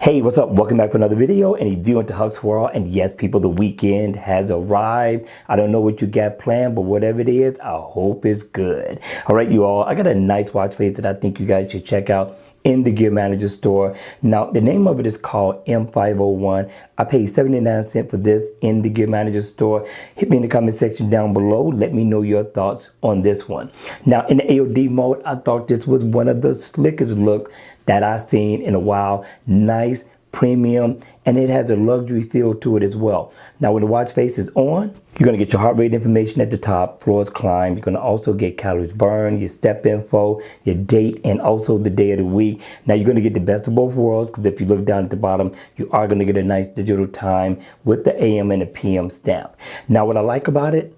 Hey, what's up? Welcome back for another video and a view into Huck's World. And yes, people, the weekend has arrived. I don't know what you got planned, but whatever it is, I hope it's good. All right, you all, I got a nice watch face that I think you guys should check out in the Gear Manager store. Now, the name of it is called M501. I paid 79 cents for this in the Gear Manager store. Hit me in the comment section down below. Let me know your thoughts on this one. Now, in the AOD mode, I thought this was one of the slickest look that I've seen in a while. Nice, premium, and it has a luxury feel to it as well. Now, when the watch face is on, you're gonna get your heart rate information at the top, floors climb. You're gonna also get calories burned, your step info, your date, and also the day of the week. Now, you're gonna get the best of both worlds, because if you look down at the bottom, you are gonna get a nice digital time with the AM and the PM stamp. Now, what I like about it,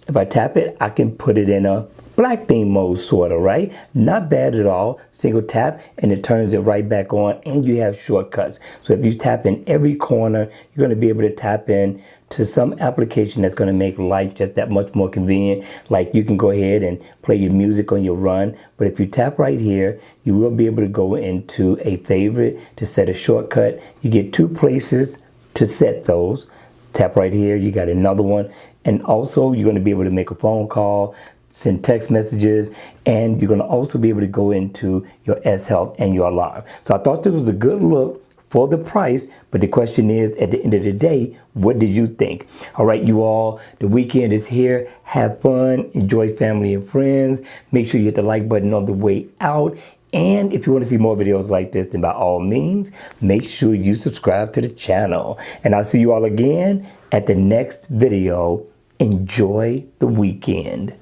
if I tap it, I can put it in a black theme mode, sort of, right? Not bad at all. Single tap and it turns it right back on, and you have shortcuts. So if you tap in every corner, you're gonna be able to tap in to some application that's gonna make life just that much more convenient. Like you can go ahead and play your music on your run, but if you tap right here, you will be able to go into a favorite to set a shortcut. You get two places to set those. Tap right here, you got another one. And also you're gonna be able to make a phone call, send text messages, and you're gonna also be able to go into your S Health and your alarm. So I thought this was a good look for the price, but the question is, at the end of the day, what did you think? All right, you all, the weekend is here. Have fun, enjoy family and friends. Make sure you hit the like button on the way out. And if you want to see more videos like this, then by all means, make sure you subscribe to the channel. And I'll see you all again at the next video. Enjoy the weekend.